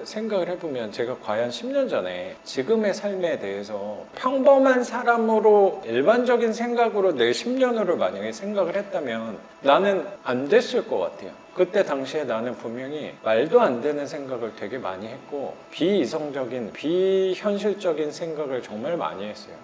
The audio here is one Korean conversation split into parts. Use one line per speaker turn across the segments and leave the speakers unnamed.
생각을 해보면 제가 과연 10년 전에 지금의 삶에 대해서 평범한 사람으로 일반적인 생각으로 내 10년으로 만약에 생각을 했다면 나는 안 됐을 것 같아요. 그때 당시에 나는 분명히 말도 안 되는 생각을 되게 많이 했고 비이성적인, 비현실적인 생각을 정말 많이 했어요.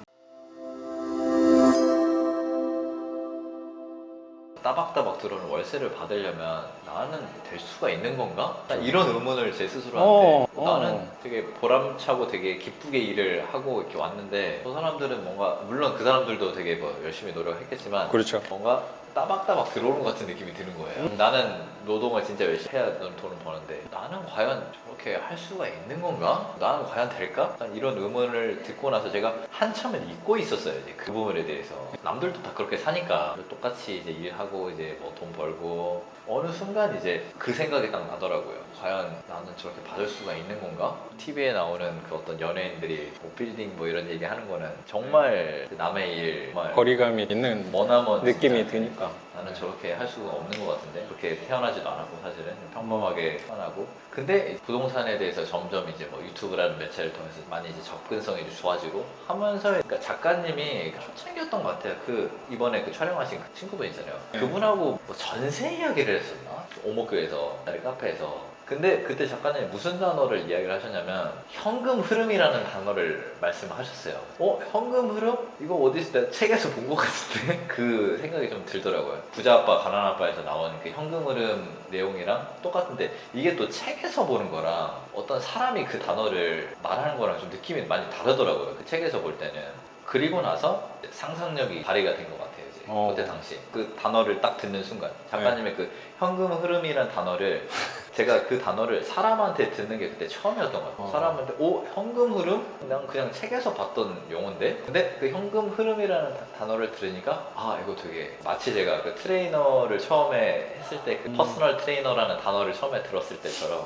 따박따박 들어오는 월세를 받으려면 나는 될 수가 있는 건가? 이런 의문을 제 스스로 하는데 나는 되게 보람차고 되게 기쁘게 일을 하고 이렇게 왔는데 저 사람들은 뭔가 물론 그 사람들도 되게 뭐 열심히 노력했겠지만
그렇죠.
뭔가 따박따박 들어오는 것 같은 느낌이 드는 거예요. 나는 노동을 진짜 열심히 해야 돈을 버는데 나는 과연 저렇게 할 수가 있는 건가? 나는 과연 될까? 이런 의문을 듣고 나서 제가 한참을 잊고 있었어요. 이제 그 부분에 대해서 남들도 다 그렇게 사니까 똑같이 이제 일하고 이제 뭐 돈 벌고 어느 순간 이제 그 생각이 딱 나더라고요. 과연 나는 저렇게 받을 수가 있는 건가? TV에 나오는 그 어떤 연예인들이 뭐 빌딩 뭐 이런 얘기 하는 거는 정말 남의 일 정말
거리감이 있는
머나먼
느낌이
진짜
드니까
나는 저렇게 할 수가 없는 것 같은데 그렇게 태어나지도 않았고 사실은 평범하게 태어나고 근데 부동산에 대해서 점점 이제 뭐 유튜브라는 매체를 통해서 많이 이제 접근성이 이제 좋아지고 하면서 그러니까 작가님이 초창기였던 것 같아요. 그 이번에 그 촬영하신 그 친구분 있잖아요. 그분하고 뭐 전세 이야기를 했었나? 오목교에서 카페에서 근데 그때 작가님이 무슨 단어를 이야기를 하셨냐면 현금 흐름이라는 단어를 말씀하셨어요. 현금 흐름? 이거 어디서 내가 책에서 본 것 같은데? 그 생각이 좀 들더라고요. 부자 아빠 가난 아빠에서 나온 그 현금 흐름 내용이랑 똑같은데 이게 또 책에서 보는 거랑 어떤 사람이 그 단어를 말하는 거랑 좀 느낌이 많이 다르더라고요. 그 책에서 볼 때는. 그리고 나서 상상력이 발휘가 된 것 같아요. 그때 당시 그 단어를 딱 듣는 순간 작가님의 그 현금 흐름이란 단어를 제가 그 단어를 사람한테 듣는 게 그때 처음이었던 것 같아요. 사람한테 현금 흐름? 난 그냥 책에서 봤던 용어인데 근데 그 현금 흐름이라는 단어를 들으니까 이거 되게 마치 제가 그 트레이너를 처음에 했을 때 그 퍼스널 트레이너라는 단어를 처음에 들었을 때처럼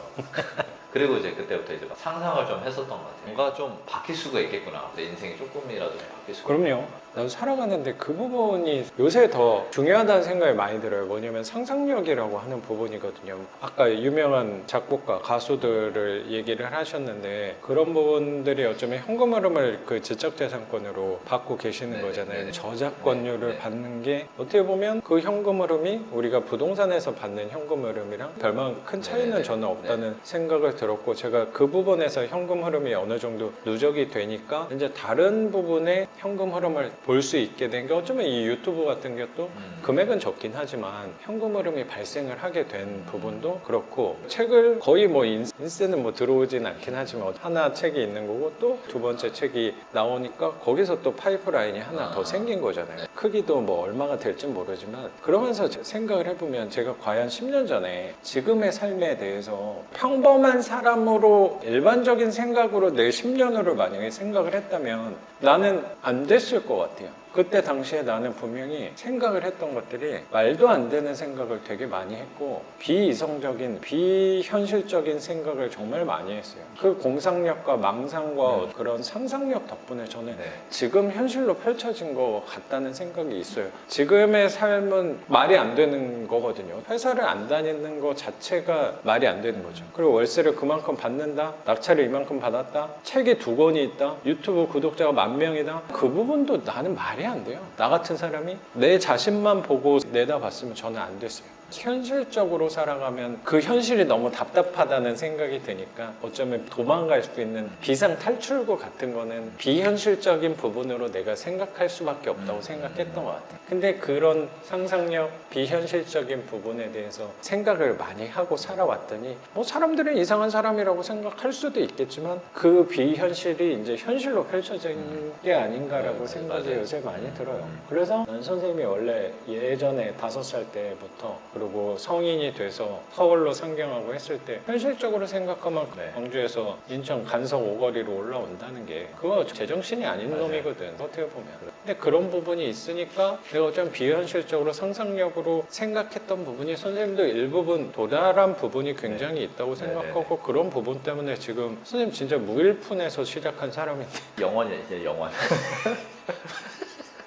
그리고 이제 그때부터 이제 막 상상을 좀 했었던 것 같아요. 뭔가 좀 바뀔 수가 있겠구나. 내 인생이 조금이라도 좀 바뀔 수가
그럼요. 나도 살아가는데 그 부분이 요새 더 중요하다는 생각이 많이 들어요. 뭐냐면 상상력이라고 하는 부분이거든요. 아까 유명한 작곡가, 가수들을 얘기를 하셨는데 그런 부분들이 어쩌면 현금 흐름을 그 지적재산권으로 받고 계시는 거잖아요. 저작권료를 받는 게 어떻게 보면 그 현금 흐름이 우리가 부동산에서 받는 현금 흐름이랑 별반 큰 차이는 저는 없다는 생각을 들었고 제가 그 부분에서 현금 흐름이 어느 정도 누적이 되니까 이제 다른 부분의 현금 흐름을 볼 수 있게 된 게 어쩌면 이 유튜브 같은 것도 금액은 적긴 하지만 현금 흐름이 발생을 하게 된 부분도 그렇고 책을 거의 뭐 인세는 뭐 들어오진 않긴 하지만 하나 책이 있는 거고 또 두 번째 책이 나오니까 거기서 또 파이프라인이 하나 더 생긴 거잖아요. 크기도 뭐 얼마가 될진 모르지만 그러면서 생각을 해보면 제가 과연 10년 전에 지금의 삶에 대해서 평범한 사람으로 일반적인 생각으로 내 10년으로 만약에 생각을 했다면 나는 안 됐을 것 같아요. 그때 당시에 나는 분명히 생각을 했던 것들이 말도 안 되는 생각을 되게 많이 했고 비이성적인, 비현실적인 생각을 정말 많이 했어요. 그 공상력과 망상과 그런 상상력 덕분에 저는 지금 현실로 펼쳐진 것 같다는 생각이 있어요. 지금의 삶은 말이 안 되는 거거든요. 회사를 안 다니는 것 자체가 말이 안 되는 거죠. 그리고 월세를 그만큼 받는다, 낙찰을 이만큼 받았다, 책이 2권이 있다, 유튜브 구독자가 10,000명이다. 그 부분도 나는 말이 안 돼요. 나 같은 사람이 내 자신만 보고 내다봤으면 저는 안 됐어요. 현실적으로 살아가면 그 현실이 너무 답답하다는 생각이 드니까 어쩌면 도망갈 수 있는 비상 탈출구 같은 거는 비현실적인 부분으로 내가 생각할 수밖에 없다고 생각했던 것 같아요. 근데 그런 상상력, 비현실적인 부분에 대해서 생각을 많이 하고 살아왔더니 뭐 사람들은 이상한 사람이라고 생각할 수도 있겠지만 그 비현실이 이제 현실로 펼쳐진 게 아닌가라고 생각이 요새 많이 들어요. 그래서 선생님이 원래 예전에 5살 때부터 그리고 성인이 돼서 서울로 상경하고 했을 때 현실적으로 생각하면 광주에서 인천 간석 오거리로 올라온다는 게 그거 제정신이 아닌 놈이거든 어떻게 보면. 근데 그런 부분이 있으니까 내가 좀 비현실적으로 상상력으로 생각했던 부분이 선생님도 일부분 도달한 부분이 굉장히 있다고 생각하고 그런 부분 때문에 지금 선생님 진짜 무일푼에서 시작한 사람인데
영원이야 이제 영원.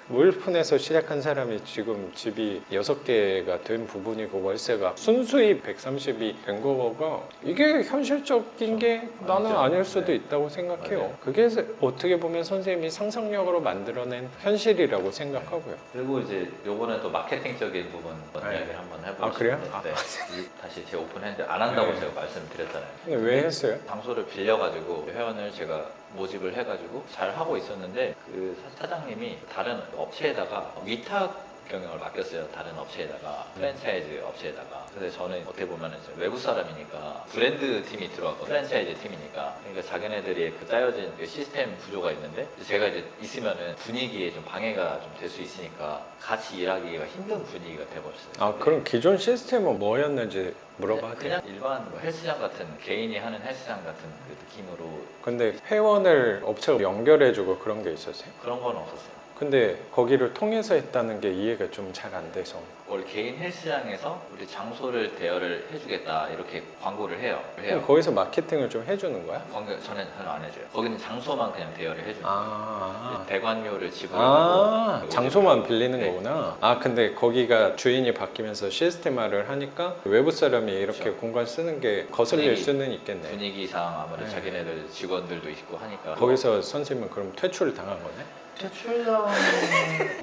무일푼에서 시작한 사람이 지금 집이 6개가 된 부분이고 월세가 순수입 130이 된 거가 이게 현실적인 게 나는
아니죠.
아닐 수도
네.
있다고 생각해요.
맞아요.
그게 어떻게 보면 선생님이 상상력으로 만들어낸 현실이라고 생각하고요.
그리고 이제 요거는 또 마케팅적인 부분
네.
이야기를 한번 해보고
아, 그래요?
싶은데 다시 재오픈했는데 안 한다고
네.
제가 말씀드렸잖아요.
근데 왜 했어요?
장소를 빌려가지고 회원을 제가 모집을 해가지고 잘 하고 있었는데 그 사장님이 다른 업체에다가 위탁 경영을 맡겼어요. 다른 업체에다가 프랜차이즈 업체에다가. 그래서 저는 어떻게 보면 이제 외국 사람이니까 브랜드 팀이 들어왔고 프랜차이즈 팀이니까 그러니까 자기네들이 그 짜여진 그 시스템 구조가 있는데 제가 이제 있으면은 분위기에 좀 방해가 좀 될 수 있으니까 같이 일하기가 힘든 분위기가 돼버렸어요.
아, 그럼 기존 시스템은 뭐였는지 물어봐도 돼요?
그냥 일반 뭐 헬스장 같은 개인이 하는 헬스장 같은 그 느낌으로
근데 회원을 업체가 연결해주고 그런 게 있었어요?
그런 건 없었어요.
근데 거기를 통해서 했다는 게 이해가 좀 잘 안 돼서.
원래 개인 헬스장에서 우리 장소를 대여를 해주겠다 이렇게 광고를 해요.
그럼 거기서 마케팅을 좀 해주는 거야?
전혀 안 해줘요. 거기는 장소만 그냥 대여를 해줘요.
아,
대관료를 지불하고
장소만 빌리는
네.
거구나. 아, 근데 거기가 주인이 바뀌면서 시스템화를 하니까 외부 사람이 이렇게
그렇죠.
공간 쓰는 게 거슬릴
분위기,
수는 있겠네.
분위기상 아무래도
네.
자기네들 직원들도 있고 하니까
거기서 선생님은 그럼 퇴출을 당한 거네?
퇴출당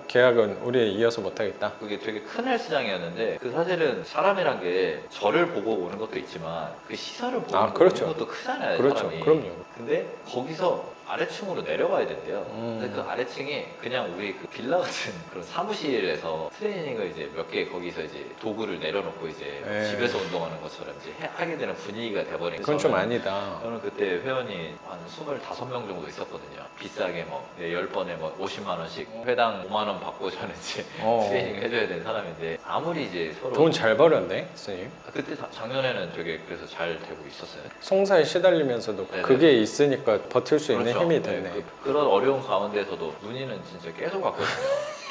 계약은 우리 이어서 못하겠다.
그게 되게 큰 헬스장이었는데 그 사실은 사람이란 게 저를 보고 오는 것도 있지만 그 시설을 보고
아, 그렇죠.
오는 것도 크잖아요.
그렇죠.
사람이.
그럼요.
근데 거기서 아래층으로 내려가야 된대요.
음.
근데 그 아래층이 그냥 우리 그 빌라 같은 그런 사무실에서 트레이닝을 이제 몇 개 거기서 이제 도구를 내려놓고 이제
네.
집에서 운동하는 것처럼 이제 하게 되는 분위기가 돼버린
그건 좀
저는-
아니다.
저는 그때 회원이 한 25명 정도 있었거든요. 비싸게 뭐 10번에 뭐 50만 원씩 회당 5만 원 받고 저는 이제 트레이닝 해줘야 되는 사람인데 아무리 이제 서로
돈 잘 벌었네, 선생님.
그때 작년에는 되게 그래서 잘 되고 있었어요.
송사에 시달리면서도
네네.
그게 있으니까 버틸 수 있는
그렇죠.
힘이
네,
됐네.
그런 어려운 가운데서도 문의는 진짜 계속 왔거든요.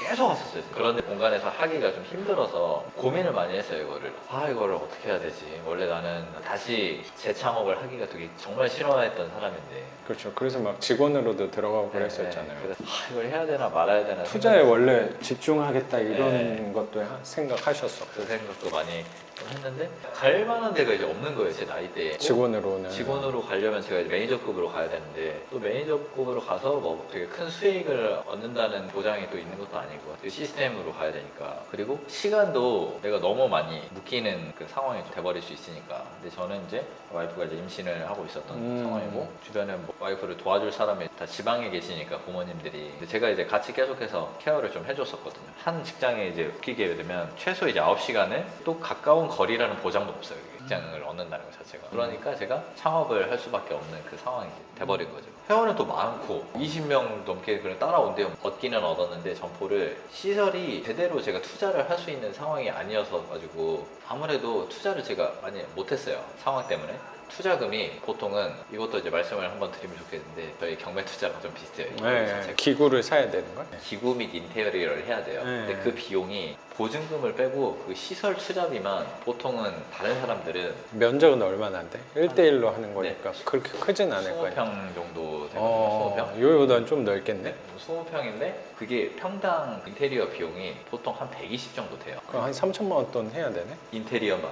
계속 왔었어요. 그런 공간에서 하기가 좀 힘들어서 고민을 많이 했어요, 이거를. 이거를 어떻게 해야 되지? 원래 나는 다시 재창업을 하기가 되게 정말 싫어했던 사람인데.
그렇죠. 그래서 막 직원으로도 들어가고
네,
그랬었잖아요.
그래서 이걸 해야 되나 말아야 되나.
투자에
생각했어요.
원래 집중하겠다 이런
네.
것도 생각하셨어.
그 생각도 많이 했는데 갈 만한 데가 이제 없는 거예요, 제 나이대에.
직원으로는.
직원으로 가려면 제가 이제 매니저급으로 가야 되는데 또 매니저급으로 가서 뭐 되게 큰 수익을 얻는다는 보장이 또 있는 것도 아니고 그 시스템으로 가야 되니까 그리고 시간도 내가 너무 많이 묶이는 그 상황이 돼버릴 수 있으니까 근데 저는 이제 와이프가 이제 임신을 하고 있었던 상황이고 주변에 뭐 와이프를 도와줄 사람이 다 지방에 계시니까 부모님들이 근데 제가 이제 같이 계속해서 케어를 좀 해줬었거든요. 한 직장에 이제 웃기게 되면 최소 이제 9시간을 또 가까운 거리라는 보장도 없어요. 직장을 얻는다는 것 자체가. 그러니까 제가 창업을 할 수밖에 없는 그 상황이 돼버린 거죠. 회원은 또 많고 20명 넘게 그냥 따라온대요. 얻기는 얻었는데 점포를 시설이 제대로 제가 투자를 할 수 있는 상황이 아니어서 가지고 아무래도 투자를 제가 많이 못했어요. 상황 때문에. 투자금이 보통은 이것도 이제 말씀을 한번 드리면 좋겠는데 저희 경매 투자랑 좀 비슷해요. 이
네,
자체가.
기구를 사야 되는 거야?
기구 및 인테리어를 해야 돼요.
네.
근데 그 비용이 보증금을 빼고 그 시설 투자비만 보통은 다른 사람들은
면적은 얼마나 안 돼? 1대1로 하는 거니까 그렇게 크진 않을 거야.
20평 정도 되거든요. 20평.
요요보다는 좀 넓겠네?
20평인데 그게 평당 인테리어 비용이 보통 한 120 정도 돼요.
그럼 한 3천만 원 돈 해야 되네?
인테리어만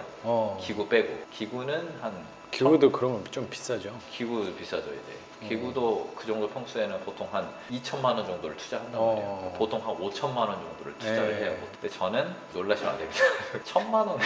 기구 빼고 기구는 한
기구도 그러면 좀 비싸죠.
기구 비싸죠 이제. 기구도 그 정도 평수에는 보통 한 2천만 원 정도를 투자한단 말이에요. 보통 한 5천만 원 정도를 투자를
네.
해요. 근데 저는 놀라시면 안 됩니다. 1,000만 원